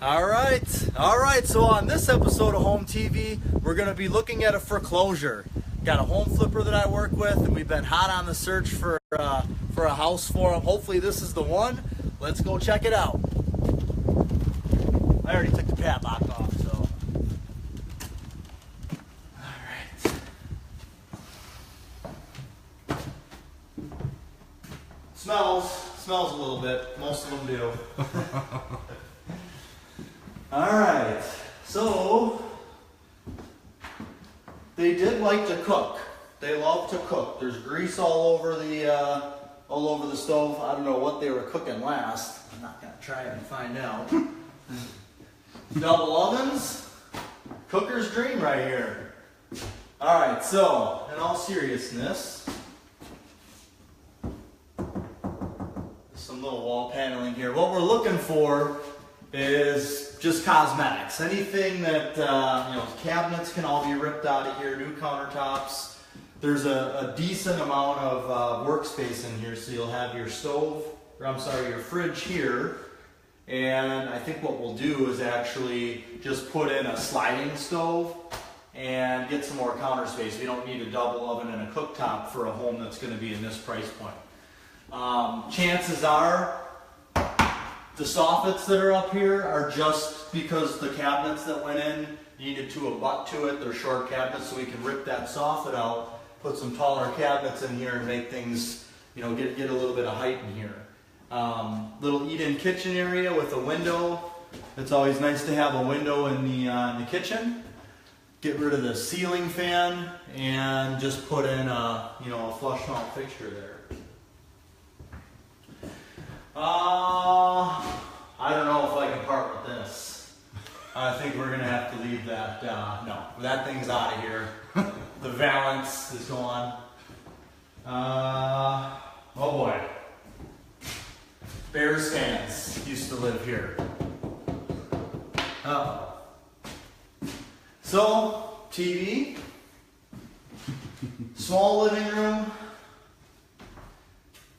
All right. So on this episode of Home TV, we're going to be looking at a foreclosure. Got a home flipper that I work with, and we've been hot on the search for a house for him. Hopefully this is the one. Let's go check it out. I already took the padlock off, so. All right. Smells a little bit. Most of them do. All right, so they did like to cook. They love to cook. There's grease all over the stove. I don't know what they were cooking last. I'm not gonna try it and find out. Double ovens, cooker's dream right here. All right, so in all seriousness, some little wall paneling here. What we're looking for is just cosmetics. Anything that, cabinets can all be ripped out of here, new countertops. There's a decent amount of workspace in here, so you'll have your your fridge here. And I think what we'll do is actually just put in a sliding stove and get some more counter space. We don't need a double oven and a cooktop for a home that's going to be in this price point. Chances are, the soffits that are up here are just because the cabinets that went in needed to abut to it. They're short cabinets, so we can rip that soffit out, put some taller cabinets in here, and make things, get a little bit of height in here. Little eat-in kitchen area with a window. It's always nice to have a window in the kitchen. Get rid of the ceiling fan and just put in a flush mount fixture there. I don't know if I can part with this. I think we're going to have to leave that. No, that thing's out of here. The valance is gone. Oh boy. Bears fans used to live here. So, TV. Small living room.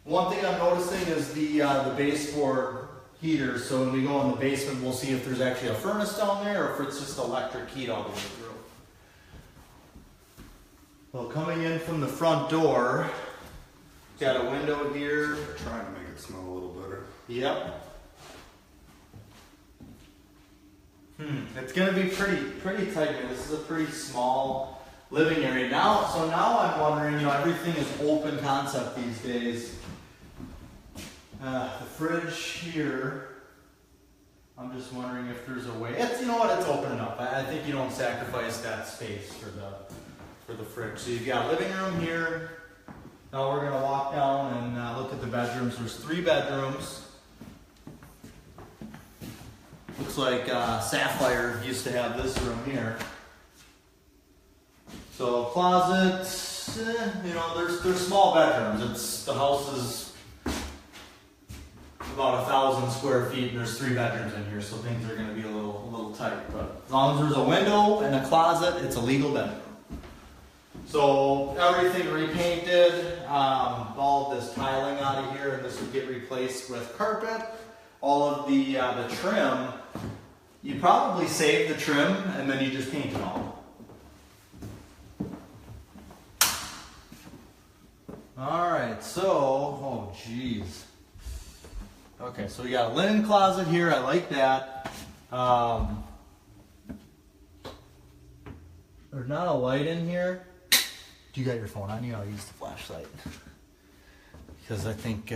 One thing I'm noticing is the baseboard heater. So when we go in the basement, we'll see if there's actually a furnace down there or if it's just electric heat all the way through. Well, coming in from the front door, got a window here. Trying to make it smell a little better. Yep. It's going to be pretty tight here. This is a pretty small living area. Now I'm wondering, everything is open concept these days. The fridge here, I'm just wondering if there's a way. It's open enough. I think you don't sacrifice that space for the fridge. So you've got living room here. Now we're gonna walk down and look at the bedrooms. There's 3 bedrooms. Looks like Sapphire used to have this room here. So closets, there's small bedrooms. The house is about 1,000 square feet, and there's 3 bedrooms in here, so things are going to be a little tight. But as long as there's a window and a closet, it's a legal bedroom. So everything repainted, all of this tiling out of here, and this would get replaced with carpet. All of the trim, you probably save the trim and then you just paint it all. All right, so, okay, so we got a linen closet here. I like that. There's not a light in here. Do you got your phone on you? I'll use the flashlight because I think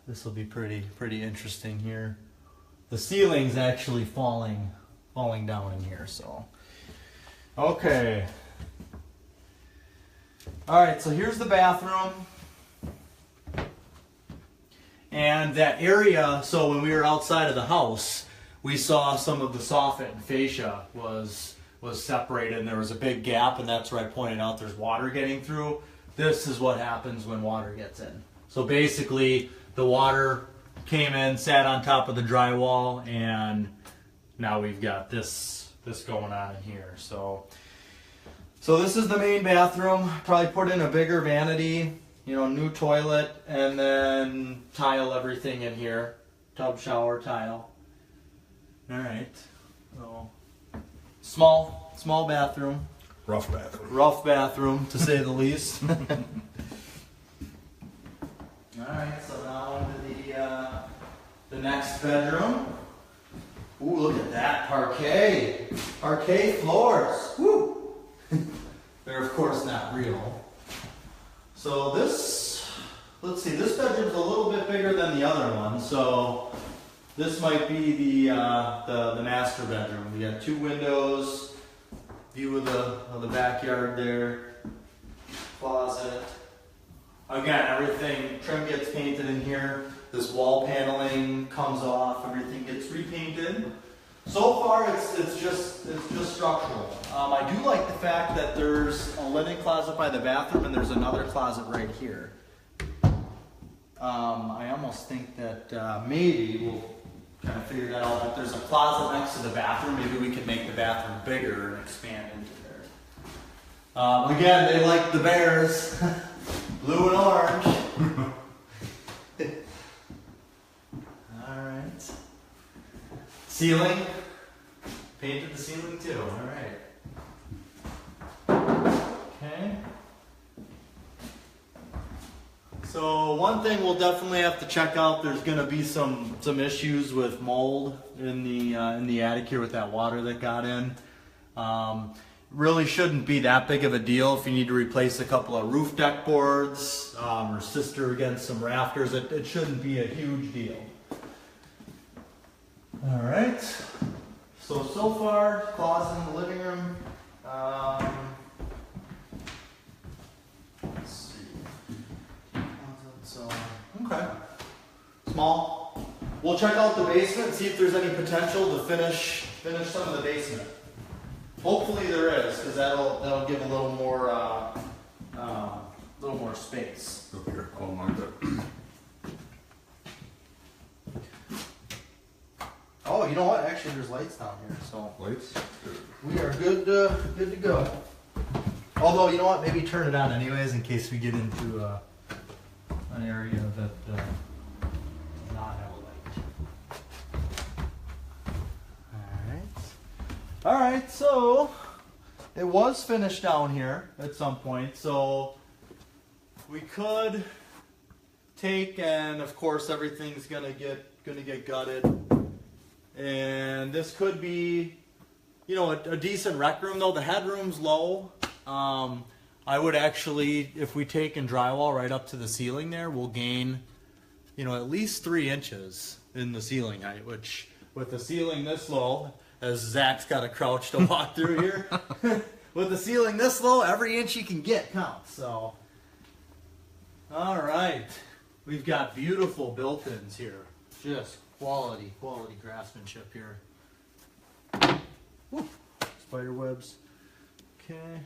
this will be pretty interesting here. The ceiling's actually falling down in here. So, okay. All right, so here's the bathroom. And that area, so when we were outside of the house, we saw some of the soffit and fascia was separated, and there was a big gap, and that's where I pointed out there's water getting through. This is what happens when water gets in. So basically, the water came in, sat on top of the drywall, and now we've got this going on in here. So this is the main bathroom. Probably put in a bigger vanity. New toilet, and then tile everything in here. Tub, shower, tile. All right. So, small bathroom. Rough bathroom. Rough bathroom, to say the least. All right, so now into the next bedroom. Ooh, look at that parquet floors. Woo! They're of course not real. So this, let's see, this bedroom's a little bit bigger than the other one. So this might be the master bedroom. We got 2 windows. View of the backyard there, closet. Again, everything, trim gets painted in here. This wall paneling comes off, everything gets repainted. So far, it's just structural. I do like the fact that there's a linen closet by the bathroom and there's another closet right here. I almost think that maybe we'll kind of figure that out. If there's a closet next to the bathroom, maybe we could make the bathroom bigger and expand into there. Again, they like the Bears, blue and orange. All right. Ceiling, painted the ceiling too. All right. Okay. So one thing we'll definitely have to check out. There's going to be some issues with mold in the attic here with that water that got in. Really shouldn't be that big of a deal. If you need to replace a couple of roof deck boards or sister against some rafters, it shouldn't be a huge deal. All right. So far, closet in the living room. Let's see. So, okay. Small. We'll check out the basement and see if there's any potential to finish some of the basement. Hopefully there is, because that'll give a little more space. Up here, all lined up. Oh, you know what? Actually, there's lights down here, so Lights? Good. we are good to go. Although, you know what? Maybe turn it on anyways in case we get into an area that does not have a light. All right, so it was finished down here at some point, so we could take, and of course everything's gonna get gutted, and this could be, you know, a decent rec room. Though the headroom's low. I would actually, if we take and drywall right up to the ceiling there, we'll gain, you know, at least 3 inches in the ceiling height, which with the ceiling this low, as Zach's got to crouch to walk through here, with the ceiling this low, every inch you can get counts. So, all right, we've got beautiful built-ins here, just quality craftsmanship here. Woo. Spider webs. Okay.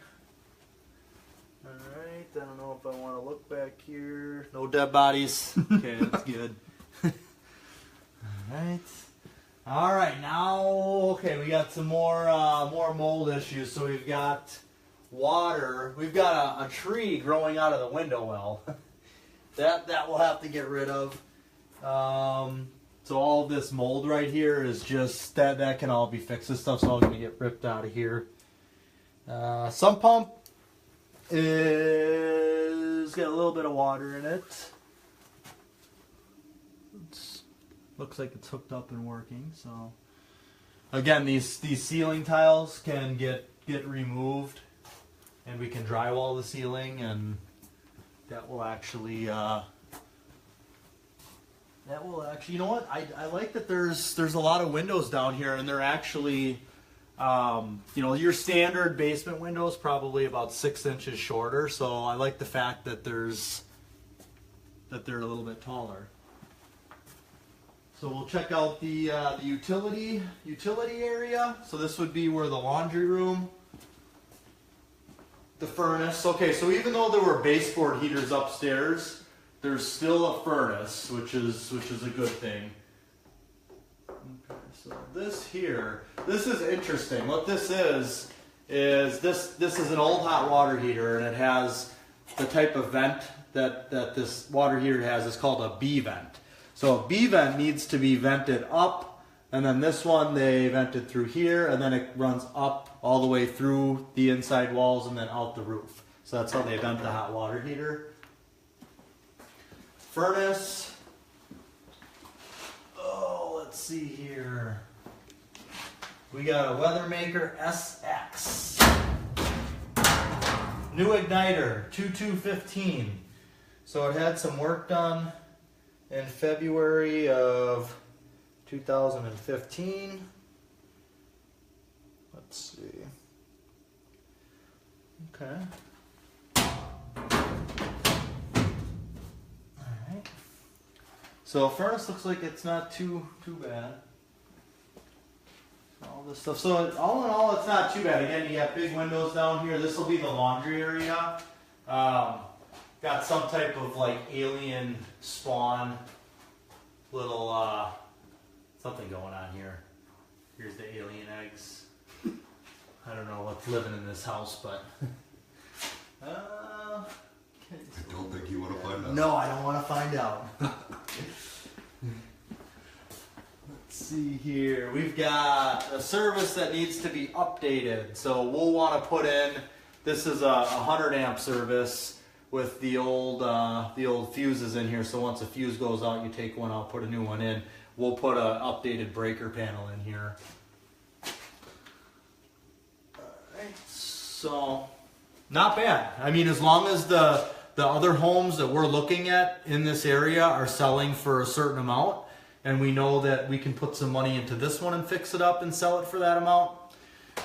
All right. I don't know if I want to look back here. No dead bodies. Okay, that's good. All right. All right. Now, okay, we got some more mold issues. So we've got water. We've got a tree growing out of the window well. that we'll have to get rid of. So all this mold right here is just that can all be fixed. This stuff's all gonna get ripped out of here. Sump pump is got a little bit of water in it. Looks like it's hooked up and working. So again, these ceiling tiles can get removed, and we can drywall the ceiling, and that will actually. You know what? I like that there's a lot of windows down here, and they're actually, you know, your standard basement window is probably about 6 inches shorter. So I like the fact that they're a little bit taller. So we'll check out the utility area. So this would be where the laundry room, the furnace. Okay, so even though there were baseboard heaters upstairs, there's still a furnace, which is a good thing. Okay, so this here, this is interesting. What this is this is an old hot water heater, and it has the type of vent that this water heater has is called a B vent. So a B vent needs to be vented up And then this one they vented through here, and then it runs up all the way through the inside walls and then out the roof. So that's how they vent the hot water heater. Furnace. Oh, let's see here. We got a Weathermaker SX. New igniter, 2215. So it had some work done in February of 2015. Let's see. Okay. Alright. So furnace looks like it's not too bad. All this stuff. So all in all, it's not too bad. Again, you got big windows down here. This will be the laundry area. Got some type of like alien spawn little something going on here. Here's the alien eggs. I don't know what's living in this house, but I don't think you want to find out. no, I don't want to find out. Let's see here. We've got a service that needs to be updated. So we'll want to put in, this is a 100 amp service with the old fuses in here. So once a fuse goes out, you take one out, put a new one in. We'll put an updated breaker panel in here. Alright, so not bad. I mean, as long as the other homes that we're looking at in this area are selling for a certain amount, and we know that we can put some money into this one and fix it up and sell it for that amount,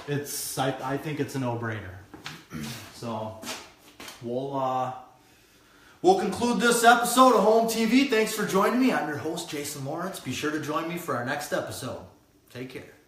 I think it's a no-brainer. So we'll conclude this episode of Home TV. Thanks for joining me. I'm your host, Jason Lawrence. Be sure to join me for our next episode. Take care.